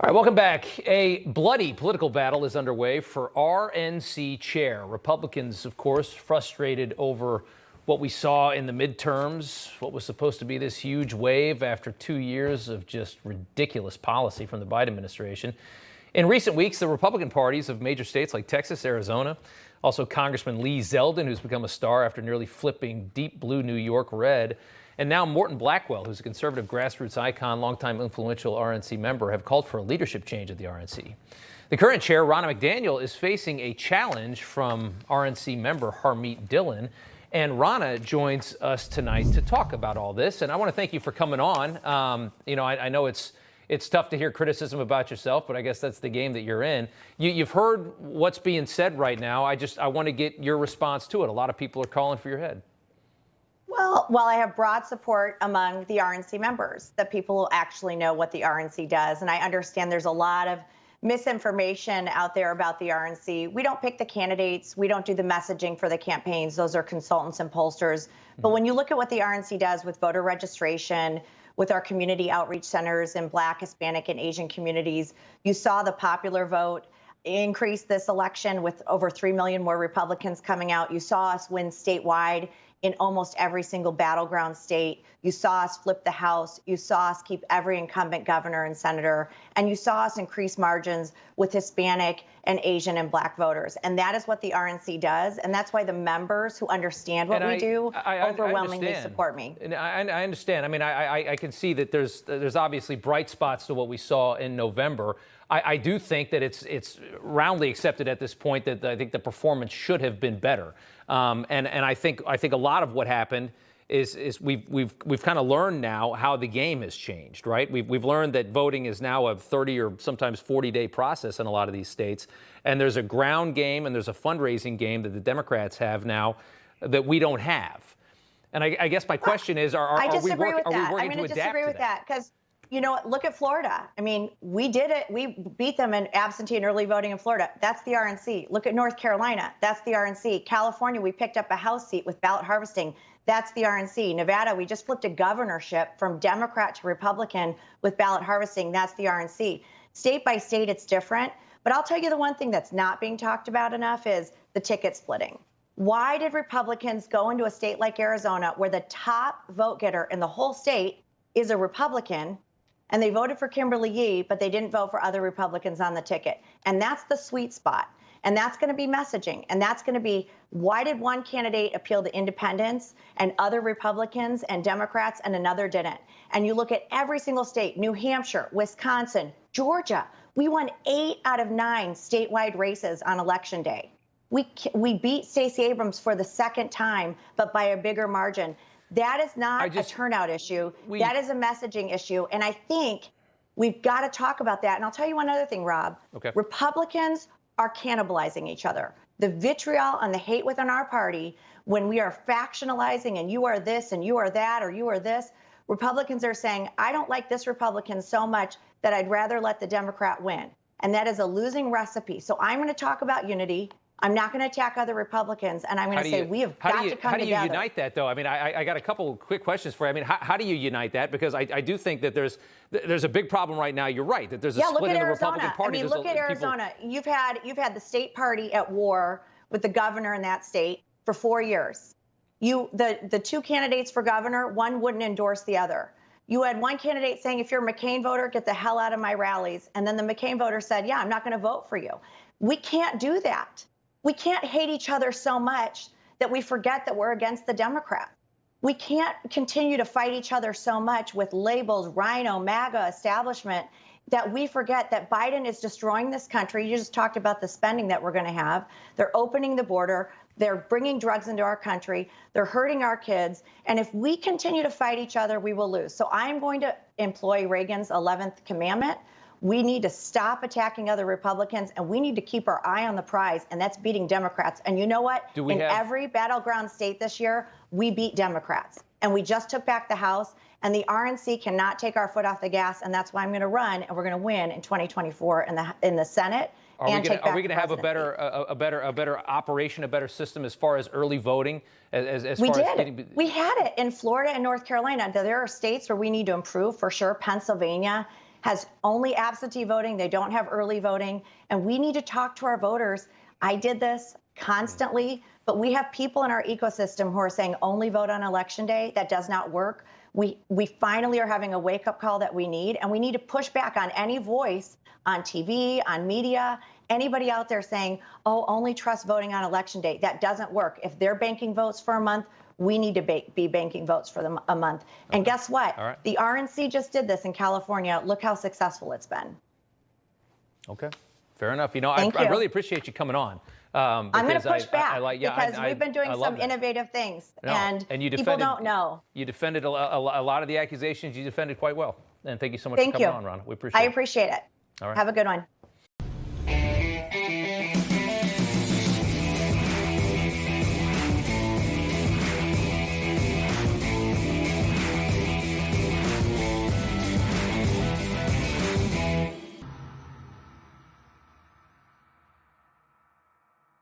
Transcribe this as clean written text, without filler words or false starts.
All right, welcome back. A bloody political battle is underway for RNC chair. Republicans, of course, frustrated over what we saw in the midterms, what was supposed to be this huge wave after 2 years of just ridiculous policy from the Biden administration. In recent weeks, the Republican parties of major states like Texas, Arizona, also Congressman Lee Zeldin, who's become a star after nearly flipping deep blue New York red, and now Morton Blackwell, who's a conservative grassroots icon, longtime influential RNC member, have called for a leadership change at the RNC. The current chair, Ronna McDaniel, is facing a challenge from RNC member Harmeet Dillon. And Ronna joins us tonight to talk about all this. And I want to thank you for coming on. I know it's tough to hear criticism about yourself, but I guess that's the game that you're in. You've heard what's being said right now. I want to get your response to it. A lot of people are calling for your head. Well, I have broad support among the RNC members, that people actually know what the RNC does. And I understand there's a lot of misinformation out there about the RNC. We don't pick the candidates. We don't do the messaging for the campaigns. Those are consultants and pollsters. But when you look at what the RNC does with voter registration, with our community outreach centers in Black, Hispanic, and Asian communities, you saw the popular vote increase this election with over 3 million more Republicans coming out. You saw us win statewide in almost every single battleground state. You saw us flip the House. You saw us keep every incumbent governor and senator. And you saw us increase margins with Hispanic and Asian and Black voters. And that is what the RNC does. And that's why the members who understand what we do overwhelmingly support me. And I understand. I mean, I can see that there's obviously bright spots to what we saw in November. I do think that it's roundly accepted at this point that I think the performance should have been better. And I think a lot of what happened is we've kind of learned now how the game has changed, right? We've learned that voting is now a 30 or sometimes 40-day process in a lot of these states, and there's a ground game and there's a fundraising game that the Democrats have now that we don't have. And I guess my question is, are we working to adapt to that? I'm going to disagree with that because, you know, look at Florida. I mean, we did it. We beat them in absentee and early voting in Florida. That's the RNC. Look at North Carolina. That's the RNC. California, we picked up a House seat with ballot harvesting. That's the RNC. Nevada, we just flipped a governorship from Democrat to Republican with ballot harvesting. That's the RNC. State by state, it's different. But I'll tell you the one thing that's not being talked about enough is the ticket splitting. Why did Republicans go into a state like Arizona where the top vote getter in the whole state is a Republican, and they voted for Kimberly Yee, but they didn't vote for other Republicans on the ticket? And that's the sweet spot. And that's going to be messaging. And that's going to be, why did one candidate appeal to independents and other Republicans and Democrats and another didn't? And you look at every single state, New Hampshire, Wisconsin, Georgia. We won 8 out of 9 statewide races on Election Day. We beat Stacey Abrams for the second time, but by a bigger margin. That is not a turnout issue. That is a messaging issue. And I think we've got to talk about that. And I'll tell you one other thing, Rob. Okay. Republicans are cannibalizing each other. The vitriol and the hate within our party, when we are factionalizing and you are this and you are that or you are this, Republicans are saying, I don't like this Republican so much that I'd rather let the Democrat win. And that is a losing recipe. So I'm going to talk about unity. I'm not going to attack other Republicans, and I'm going to say we have got to come together. How do you unite that, though? I mean, I got a couple quick questions for you. I mean, how do you unite that? Because I do think that there's a big problem right now. You're right, that there's a split in the Republican Party. I mean, look at Arizona. You've had the state party at war with the governor in that state for 4 years. The 2 candidates for governor, one wouldn't endorse the other. You had one candidate saying, if you're a McCain voter, get the hell out of my rallies. And then the McCain voter said, yeah, I'm not going to vote for you. We can't do that. We can't hate each other so much that we forget that we're against the Democrats. We can't continue to fight each other so much with labels, Rhino, MAGA, establishment, that we forget that Biden is destroying this country. You just talked about the spending that we're going to have. They're opening the border. They're bringing drugs into our country. They're hurting our kids. And if we continue to fight each other, we will lose. So I'm going to employ Reagan's 11th commandment. We need to stop attacking other Republicans, and we need to keep our eye on the prize, and that's beating Democrats. And you know what? In every battleground state this year, we beat Democrats. And we just took back the House, and the RNC cannot take our foot off the gas, and that's why I'm going to run, and we're going to win in 2024 in the Senate. Are we going to have a better operation, a better system as far as early voting? We had it in Florida and North Carolina. There are states where we need to improve for sure. Pennsylvania has only absentee voting. They don't have early voting. And we need to talk to our voters. I did this constantly, but we have people in our ecosystem who are saying only vote on election day. That does not work. We finally are having a wake-up call that we need, and we need to push back on any voice on TV, on media, anybody out there saying, oh, only trust voting on election day. That doesn't work. If they're banking votes for a month, we need to be banking votes for a month. And guess what? All right. The RNC just did this in California. Look how successful it's been. Okay, fair enough. You know, Thank I you. really appreciate you coming on. I'm going to push back because we've been doing some that. innovative things, No, and you people don't know. You defended a lot of the accusations. You defended quite well. And thank you so much Thank for coming on, Ronna. We appreciate it. I appreciate it. All right. Have a good one.